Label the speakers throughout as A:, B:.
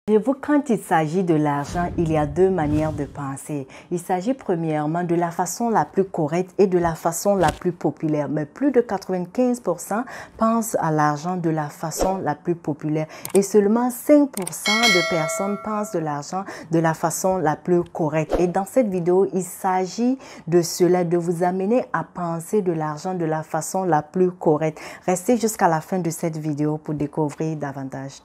A: Vous, quand il s'agit de l'argent, il y a deux manières de penser. Il s'agit premièrement de la façon la plus correcte et de la façon la plus populaire. Mais plus de 95% pensent à l'argent de la façon la plus populaire. Et seulement 5% de personnes pensent de l'argent de la façon la plus correcte. Et dans cette vidéo, il s'agit de cela, de vous amener à penser de l'argent de la façon la plus correcte. Restez jusqu'à la fin de cette vidéo pour découvrir davantage.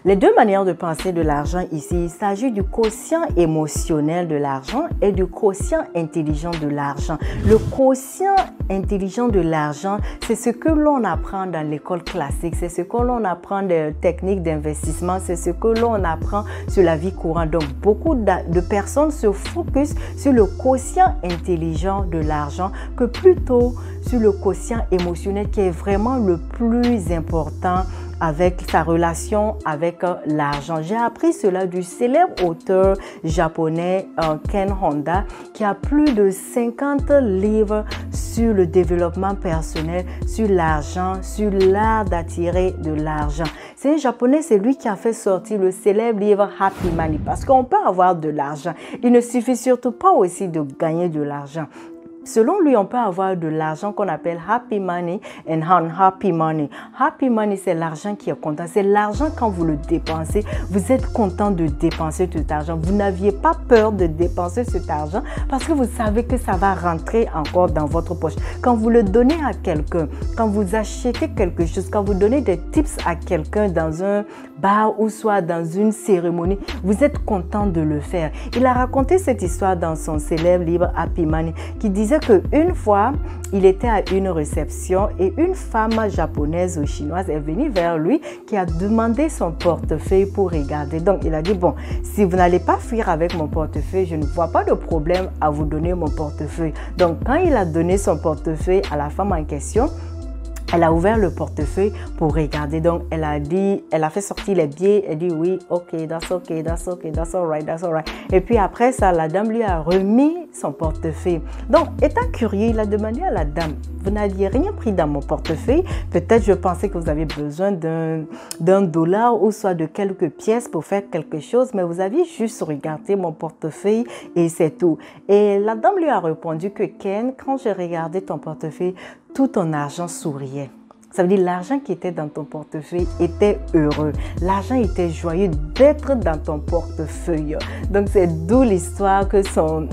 A: Les deux manières de penser de l'argent ici, il s'agit du quotient émotionnel de l'argent et du quotient intelligent de l'argent. Le quotient intelligent de l'argent, c'est ce que l'on apprend dans l'école classique, c'est ce que l'on apprend des techniques d'investissement, c'est ce que l'on apprend sur la vie courante. Donc, beaucoup de personnes se focusent sur le quotient intelligent de l'argent que plutôt sur le quotient émotionnel qui est vraiment le plus important avec sa relation avec l'argent. J'ai appris cela du célèbre auteur japonais Ken Honda qui a plus de 50 livres sur le développement personnel, sur l'argent, sur l'art d'attirer de l'argent. C'est un japonais, c'est lui qui a fait sortir le célèbre livre Happy Money parce qu'on peut avoir de l'argent. Il ne suffit surtout pas aussi de gagner de l'argent. Selon lui, on peut avoir de l'argent qu'on appelle happy money and unhappy money. Happy money, c'est l'argent qui est content. C'est l'argent quand vous le dépensez, vous êtes content de dépenser cet argent. Vous n'aviez pas peur de dépenser cet argent parce que vous savez que ça va rentrer encore dans votre poche. Quand vous le donnez à quelqu'un, quand vous achetez quelque chose, quand vous donnez des tips à quelqu'un dans un bar ou soit dans une cérémonie, vous êtes content de le faire. Il a raconté cette histoire dans son célèbre livre Happy Money qui disait qu'une fois, il était à une réception et une femme japonaise ou chinoise est venue vers lui qui a demandé son portefeuille pour regarder. Donc, il a dit, bon, si vous n'allez pas fuir avec mon portefeuille, je ne vois pas de problème à vous donner mon portefeuille. Donc, quand il a donné son portefeuille à la femme en question, elle a ouvert le portefeuille pour regarder. Donc, elle a fait sortir les billets. Elle dit oui, ok, that's okay, that's okay, that's all right, that's all right. Et puis après ça, la dame lui a remis son portefeuille. Donc, étant curieux, il a demandé à la dame, vous n'aviez rien pris dans mon portefeuille. Peut-être je pensais que vous avez besoin d'un dollar ou soit de quelques pièces pour faire quelque chose, mais vous aviez juste regardé mon portefeuille et c'est tout. Et la dame lui a répondu que Ken, quand j'ai regardé ton portefeuille, tout ton argent souriait. Ça veut dire l'argent qui était dans ton portefeuille était heureux. L'argent était joyeux d'être dans ton portefeuille. Donc, c'est d'où l'histoire que son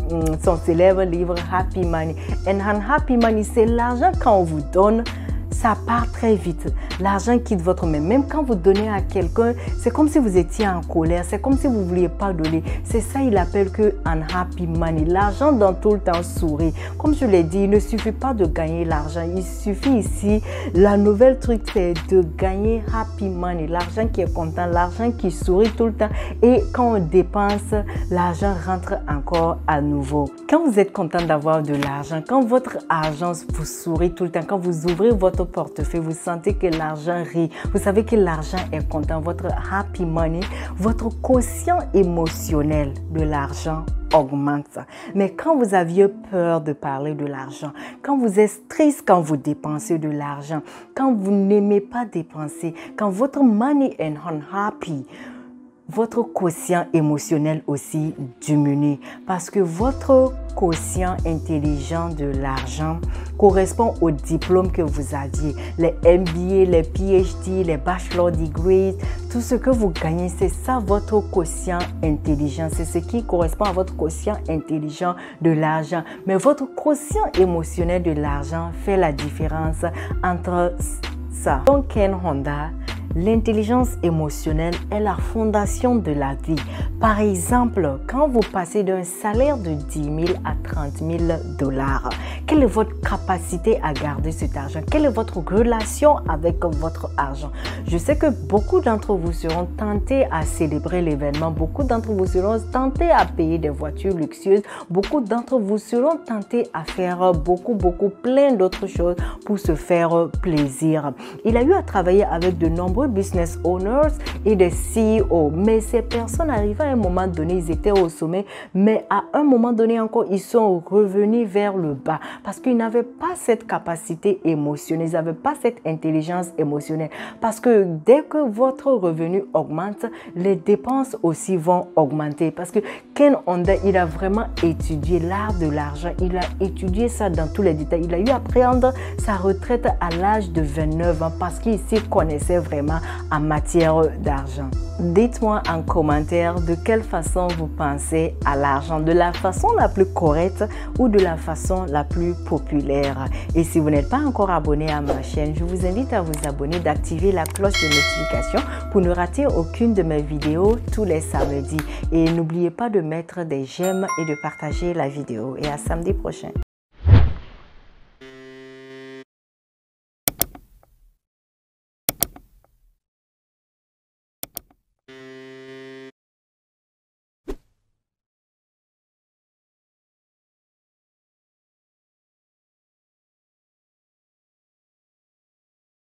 A: célèbre livre Happy Money. And Happy Money, c'est l'argent quand on vous donne, ça part très vite. L'argent quitte votre main. Même quand vous donnez à quelqu'un, c'est comme si vous étiez en colère. C'est comme si vous ne vouliez pas donner. C'est ça, il appelle que unhappy money. L'argent dans tout le temps sourit. Comme je l'ai dit, il ne suffit pas de gagner l'argent. Il suffit ici, la nouvelle truc, c'est de gagner happy money. L'argent qui est content, l'argent qui sourit tout le temps. Et quand on dépense, l'argent rentre encore à nouveau. Quand vous êtes content d'avoir de l'argent, quand votre argent vous sourit tout le temps, quand vous ouvrez votre portefeuille, vous sentez que l'argent rit, vous savez que l'argent est content, votre happy money, votre quotient émotionnel de l'argent augmente. Mais quand vous aviez peur de parler de l'argent, quand vous êtes triste quand vous dépensez de l'argent, quand vous n'aimez pas dépenser, quand votre money est unhappy, votre quotient émotionnel aussi diminue parce que votre quotient intelligent de l'argent correspond au diplôme que vous aviez. Les MBA, les PhD, les Bachelor Degrees, tout ce que vous gagnez, c'est ça votre quotient intelligent. C'est ce qui correspond à votre quotient intelligent de l'argent. Mais votre quotient émotionnel de l'argent fait la différence entre ça. Donc, Ken Honda, l'intelligence émotionnelle est la fondation de la vie. Par exemple, quand vous passez d'un salaire de 10 000 à 30 000 $, Quelle est votre capacité à garder cet argent? Quelle est votre relation avec votre argent? Je sais que beaucoup d'entre vous seront tentés à célébrer l'événement. Beaucoup d'entre vous seront tentés à payer des voitures luxueuses. Beaucoup d'entre vous seront tentés à faire plein d'autres choses pour se faire plaisir. Il a eu à travailler avec de nombreux business owners et des CEO. Mais ces personnes arrivaient à un moment donné, ils étaient au sommet, mais à un moment donné encore, ils sont revenus vers le bas parce qu'ils n'avaient pas cette capacité émotionnelle, ils n'avaient pas cette intelligence émotionnelle. Parce que dès que votre revenu augmente, les dépenses aussi vont augmenter. Parce que Ken Honda, il a vraiment étudié l'art de l'argent, il a étudié ça dans tous les détails. Il a eu à prendre sa retraite à l'âge de 29 ans parce qu'il s'y connaissait vraiment en matière d'argent. Dites-moi en commentaire de quelle façon vous pensez à l'argent, de la façon la plus correcte ou de la façon la plus populaire. Et si vous n'êtes pas encore abonné à ma chaîne, je vous invite à vous abonner, d'activer la cloche de notification pour ne rater aucune de mes vidéos tous les samedis. Et n'oubliez pas de mettre des j'aime et de partager la vidéo. Et à samedi prochain.